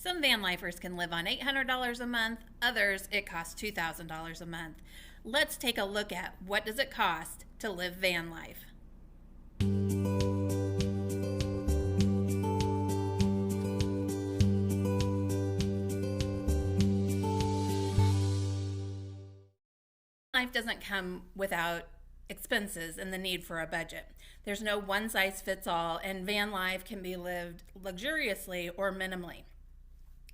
Some van lifers can live on $800 a month, others it costs $2,000 a month. Let's take a look at what does it cost to live van life. Life doesn't come without expenses and the need for a budget. There's no one size fits all, and van life can be lived luxuriously or minimally.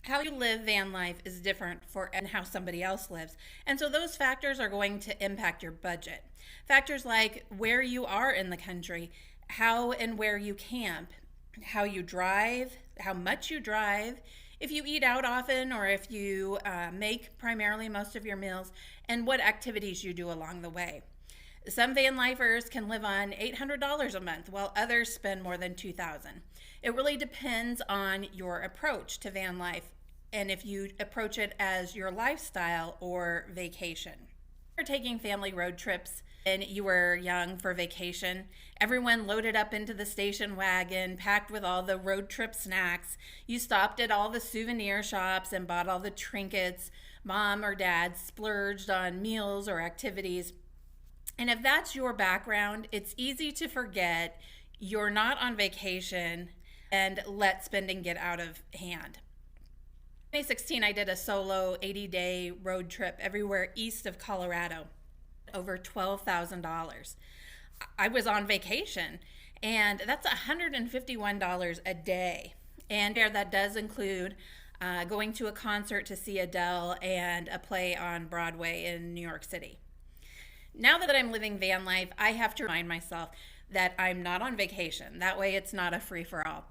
How you live van life is different for and how somebody else lives. And so those factors are going to impact your budget. Factors like where you are in the country, how and where you camp, how you drive, how much you drive, if you eat out often or if you make primarily most of your meals, and what activities you do along the way. Some van lifers can live on $800 a month while others spend more than $2,000. It really depends on your approach to van life and if you approach it as your lifestyle or vacation. You're taking family road trips and you were young for vacation. Everyone loaded up into the station wagon, packed with all the road trip snacks. You stopped at all the souvenir shops and bought all the trinkets. Mom or dad splurged on meals or activities. And if that's your background, it's easy to forget you're not on vacation and let spending get out of hand. In 2016, I did a solo 80-day road trip everywhere east of Colorado, over $12,000. I was on vacation, and that's $151 a day. And that does include going to a concert to see Adele and a play on Broadway in New York City. Now that I'm living van life, I have to remind myself that I'm not on vacation. That way it's not a free-for-all.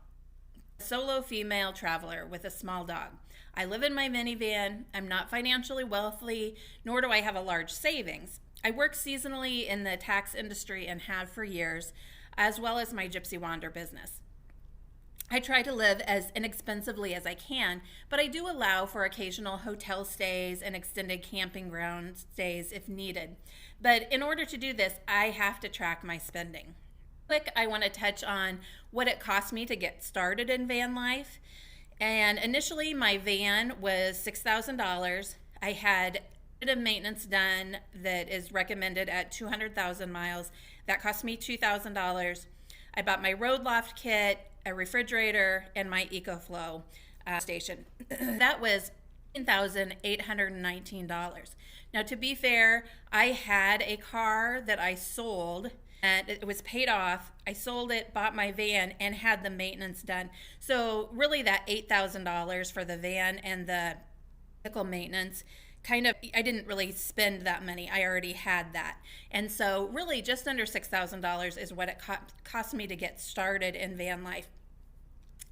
Solo female traveler with a small dog. I live in my minivan. I'm not financially wealthy, nor do I have a large savings. I work seasonally in the tax industry and have for years, as well as my Gypsy Wander business. I try to live as inexpensively as I can, but I do allow for occasional hotel stays and extended camping ground stays if needed. But in order to do this, I have to track my spending. Quick, I want to touch on what it cost me to get started in van life. And initially, my van was $6,000. I had a bit of maintenance done that is recommended at 200,000 miles. That cost me $2,000. I bought my road loft kit, a refrigerator, and my EcoFlow station. That was $10,819. Now, to be fair, I had a car that I sold and it was paid off. I sold it, bought my van, and had the maintenance done. So really that $8,000 for the van and the vehicle maintenance, I didn't really spend that money. I already had that. And so really just under $6,000 is what it cost me to get started in van life.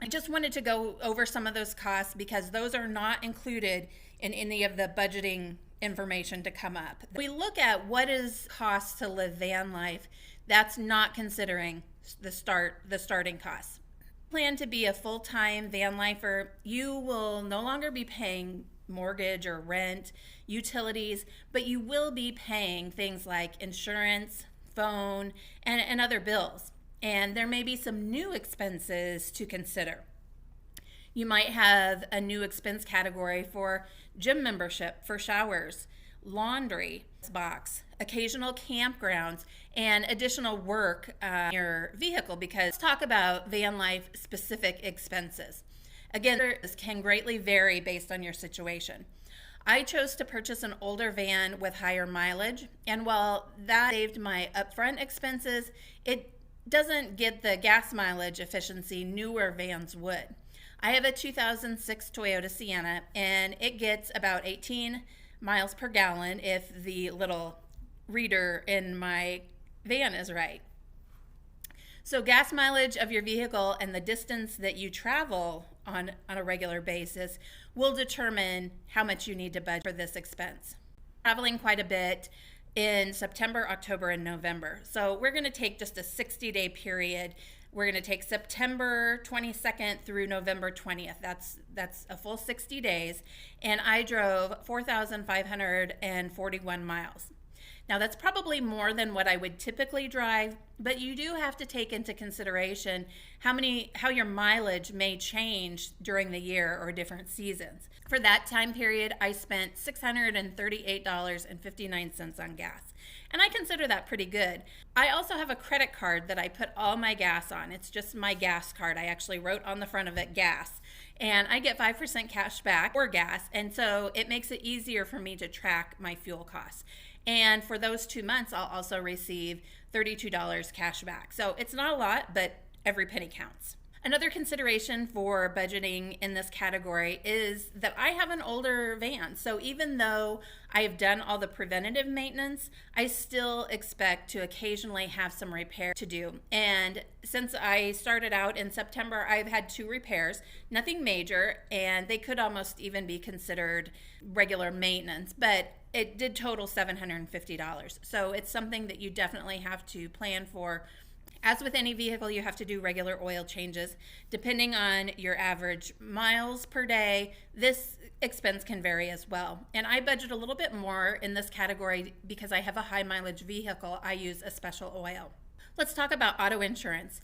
I just wanted to go over some of those costs because those are not included in any of the budgeting information to come up. We look at what is cost to live van life. That's not considering the starting costs. Plan to be a full-time van lifer, you will no longer be paying mortgage or rent, utilities, but you will be paying things like insurance, phone, and other bills. And there may be some new expenses to consider. You might have a new expense category for gym membership, for showers, laundry box, occasional campgrounds, and additional work in your vehicle, because let's talk about van life specific expenses. Again, this can greatly vary based on your situation. I chose to purchase an older van with higher mileage, and while that saved my upfront expenses, it doesn't get the gas mileage efficiency newer vans would. I have a 2006 Toyota Sienna, and it gets about 18 miles per gallon if the little reader in my van is right. So gas mileage of your vehicle and the distance that you travel on a regular basis will determine how much you need to budget for this expense. Traveling quite a bit in September, October, and November. So we're going to take just a 60-day period. We're going to take September 22nd through November 20th. That's a full 60 days. And I drove 4,541 miles. Now, that's probably more than what I would typically drive, but you do have to take into consideration how your mileage may change during the year or different seasons. For that time period, I spent $638.59 on gas. And I consider that pretty good. I also have a credit card that I put all my gas on. It's just my gas card. I actually wrote on the front of it gas. And I get 5% cash back for gas. And so it makes it easier for me to track my fuel costs. And for those 2 months, I'll also receive $32 cash back. So it's not a lot, but every penny counts. Another consideration for budgeting in this category is that I have an older van. So even though I have done all the preventative maintenance, I still expect to occasionally have some repair to do. And since I started out in September, I've had 2 repairs, nothing major, and they could almost even be considered regular maintenance, but it did total $750. So it's something that you definitely have to plan for. As with any vehicle, you have to do regular oil changes. Depending on your average miles per day, this expense can vary as well. And I budget a little bit more in this category because I have a high mileage vehicle. I use a special oil. Let's talk about auto insurance.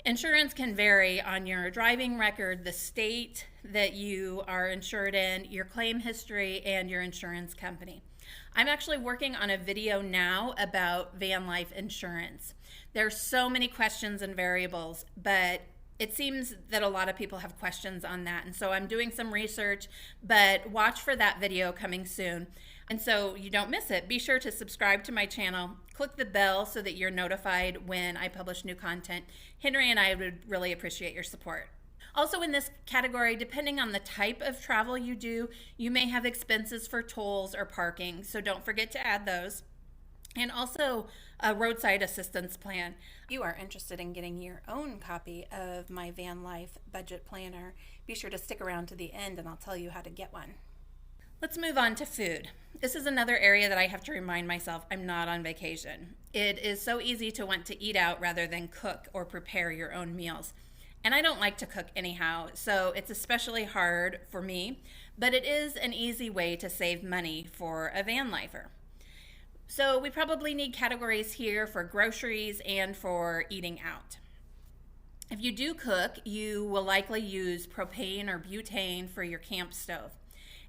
Insurance can vary on your driving record, the state that you are insured in, your claim history, and your insurance company. I'm actually working on a video now about van life insurance. There's so many questions and variables, but it seems that a lot of people have questions on that. And so I'm doing some research, but watch for that video coming soon. And so you don't miss it, be sure to subscribe to my channel, click the bell so that you're notified when I publish new content. Henry and I would really appreciate your support. Also in this category, depending on the type of travel you do, you may have expenses for tolls or parking, so don't forget to add those. And also a roadside assistance plan. If you are interested in getting your own copy of my van life budget planner, be sure to stick around to the end and I'll tell you how to get one. Let's move on to food. This is another area that I have to remind myself I'm not on vacation. It is so easy to want to eat out rather than cook or prepare your own meals. And I don't like to cook anyhow, so it's especially hard for me, but it is an easy way to save money for a van lifer. So we probably need categories here for groceries and for eating out. If you do cook, you will likely use propane or butane for your camp stove.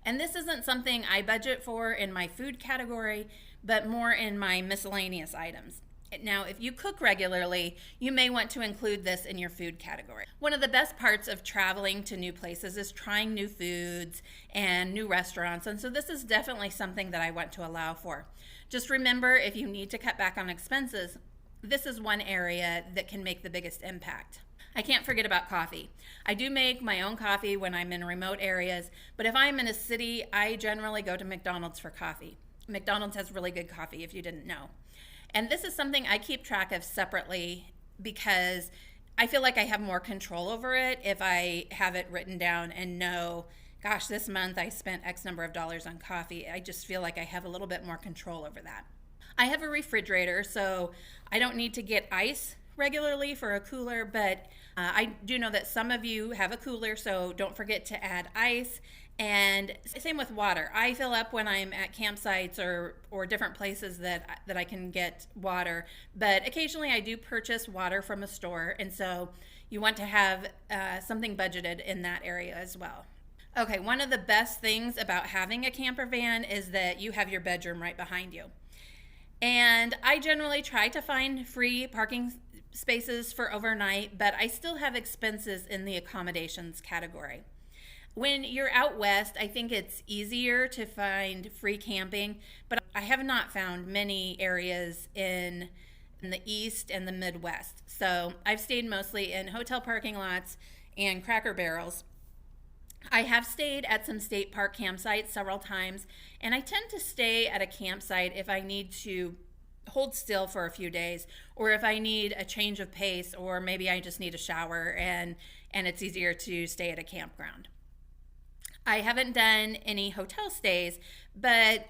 And this isn't something I budget for in my food category, but more in my miscellaneous items. Now, if you cook regularly, you may want to include this in your food category. One of the best parts of traveling to new places is trying new foods and new restaurants, and so this is definitely something that I want to allow for. Just remember, if you need to cut back on expenses, this is one area that can make the biggest impact. I can't forget about coffee. I do make my own coffee when I'm in remote areas, but if I'm in a city, I generally go to McDonald's for coffee. McDonald's has really good coffee, if you didn't know. And this is something I keep track of separately because I feel like I have more control over it if I have it written down and know, gosh, this month I spent X number of dollars on coffee. I just feel like I have a little bit more control over that. I have a refrigerator, so I don't need to get ice regularly for a cooler, but I do know that some of you have a cooler, so don't forget to add ice. And same with water. I fill up when I'm at campsites or different places that I can get water. But occasionally I do purchase water from a store, and so you want to have something budgeted in that area as well. Okay, one of the best things about having a camper van is that you have your bedroom right behind you. And I generally try to find free parking spaces for overnight, but I still have expenses in the accommodations category. When you're out west, I think it's easier to find free camping, but I have not found many areas in the east and the Midwest. So I've stayed mostly in hotel parking lots and Cracker Barrels. I have stayed at some state park campsites several times, and I tend to stay at a campsite if I need to hold still for a few days, or if I need a change of pace, or maybe I just need a shower and it's easier to stay at a campground. I haven't done any hotel stays, but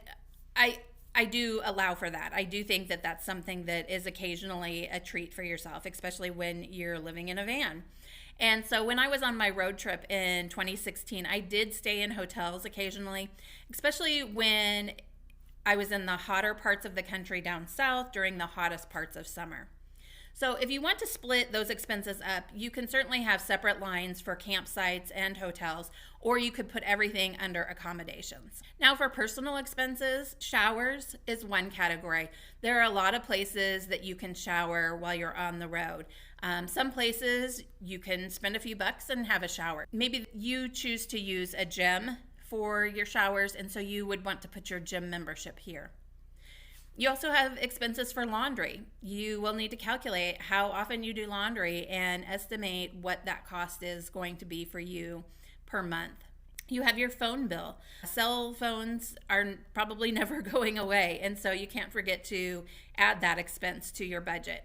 I do allow for that. I do think that that's something that is occasionally a treat for yourself, especially when you're living in a van. And so when I was on my road trip in 2016, I did stay in hotels occasionally, especially when I was in the hotter parts of the country down south during the hottest parts of summer. So if you want to split those expenses up, you can certainly have separate lines for campsites and hotels, or you could put everything under accommodations. Now for personal expenses, showers is one category. There are a lot of places that you can shower while you're on the road. Some places you can spend a few bucks and have a shower. Maybe you choose to use a gym for your showers, and so you would want to put your gym membership here. You also have expenses for laundry. You will need to calculate how often you do laundry and estimate what that cost is going to be for you per month. You have your phone bill. Cell phones are probably never going away, and so you can't forget to add that expense to your budget.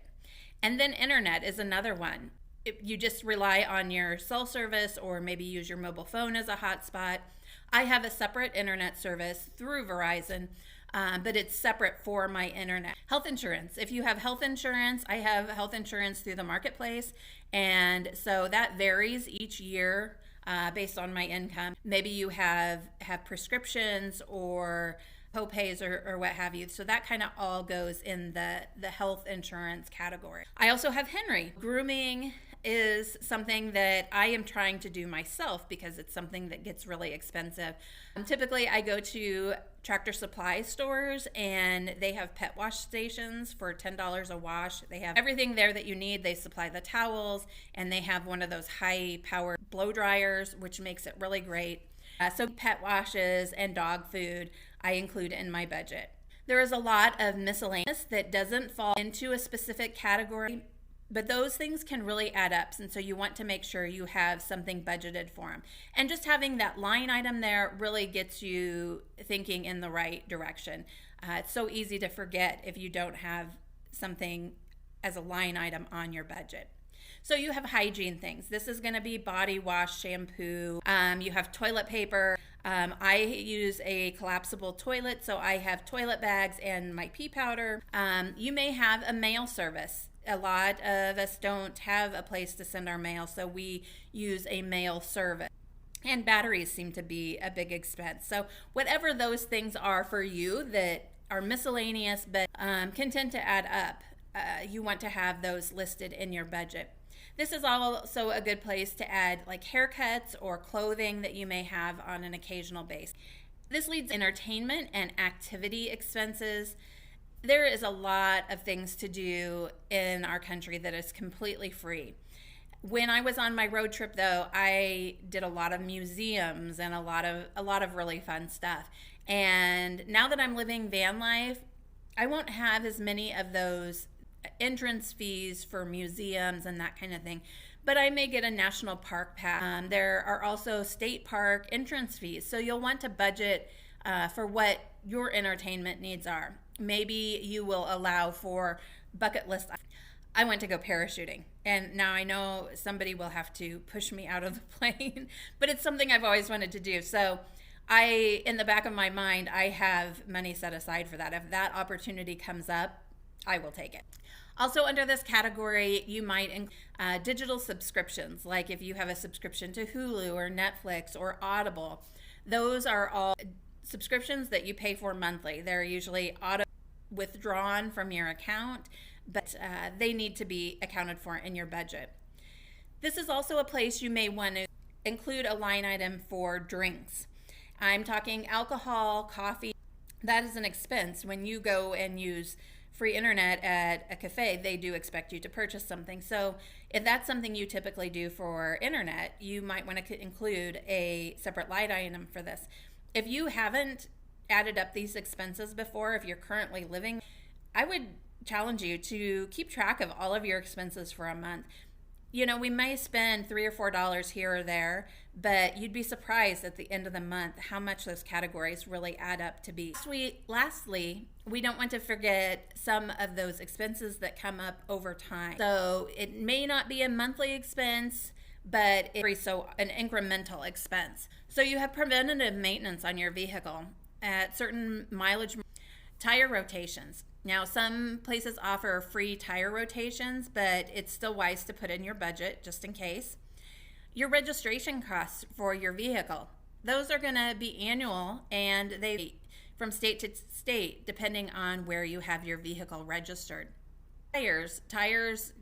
And then internet is another one. If you just rely on your cell service or maybe use your mobile phone as a hotspot. I have a separate internet service through Verizon, but it's separate for my internet. Health insurance. If you have health insurance, I have health insurance through the marketplace, and so that varies each year based on my income. Maybe you have prescriptions or co-pays or what have you. So that kind of all goes in the health insurance category. I also have Henry. Grooming is something that I am trying to do myself because it's something that gets really expensive. Typically, I go to Tractor Supply stores and they have pet wash stations for $10 a wash. They have everything there that you need. They supply the towels and they have one of those high-powered blow dryers, which makes it really great. So pet washes and dog food I include in my budget. There is a lot of miscellaneous that doesn't fall into a specific category, but those things can really add up, and so you want to make sure you have something budgeted for them. And just having that line item there really gets you thinking in the right direction. It's so easy to forget if you don't have something as a line item on your budget. So you have hygiene things. This is going to be body wash, shampoo. You have toilet paper. I use a collapsible toilet, so I have toilet bags and my pee powder. You may have a mail service. A lot of us don't have a place to send our mail, so we use a mail service. And batteries seem to be a big expense. So whatever those things are for you that are miscellaneous but can tend to add up, you want to have those listed in your budget. This is also a good place to add like haircuts or clothing that you may have on an occasional basis. This leads to entertainment and activity expenses. There is a lot of things to do in our country that is completely free. When I was on my road trip, though, I did a lot of museums and a lot of really fun stuff. And now that I'm living van life, I won't have as many of those entrance fees for museums and that kind of thing, but I may get a national park pass. There are also state park entrance fees, so you'll want to budget for what your entertainment needs are. Maybe you will allow for bucket list. I went to go parachuting, and now I know somebody will have to push me out of the plane, but it's something I've always wanted to do. So in the back of my mind, I have money set aside for that. If that opportunity comes up, I will take it. Also under this category, you might include digital subscriptions, like if you have a subscription to Hulu or Netflix or Audible. Those are all subscriptions that you pay for monthly. They're usually auto withdrawn from your account, but they need to be accounted for in your budget. This is also a place you may want to include a line item for drinks. I'm talking alcohol, coffee. That is an expense. When you go and use free internet at a cafe, they do expect you to purchase something. So if that's something you typically do for internet, you might want to include a separate line item for this. If you haven't added up these expenses before, if you're currently living, I would challenge you to keep track of all of your expenses for a month. You know, we may spend $3 or $4 here or there, but you'd be surprised at the end of the month how much those categories really add up to be. Lastly, we don't want to forget some of those expenses that come up over time. So it may not be a monthly expense, but it's an incremental expense. So you have preventative maintenance on your vehicle at certain mileage, tire rotations. Now, some places offer free tire rotations, but it's still wise to put in your budget just in case. Your registration costs for your vehicle, those are going to be annual, and from state to state, depending on where you have your vehicle registered. Tires,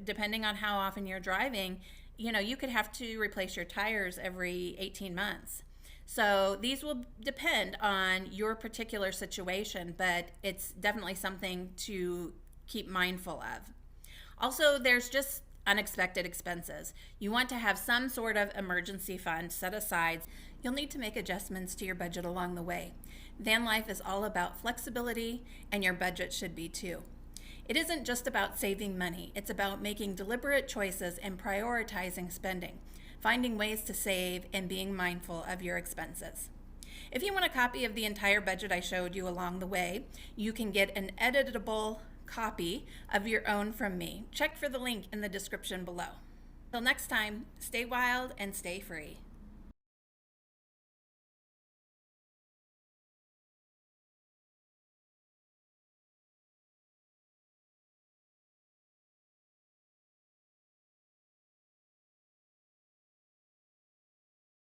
depending on how often you're driving, you could have to replace your tires every 18 months. So these will depend on your particular situation, but it's definitely something to keep mindful of. Also, there's just unexpected expenses. You want to have some sort of emergency fund set aside. You'll need to make adjustments to your budget along the way. Van life is all about flexibility, and your budget should be too. It isn't just about saving money, it's about making deliberate choices and prioritizing spending, finding ways to save, and being mindful of your expenses. If you want a copy of the entire budget I showed you along the way, you can get an editable copy of your own from me. Check for the link in the description below. Till next time, stay wild and stay free.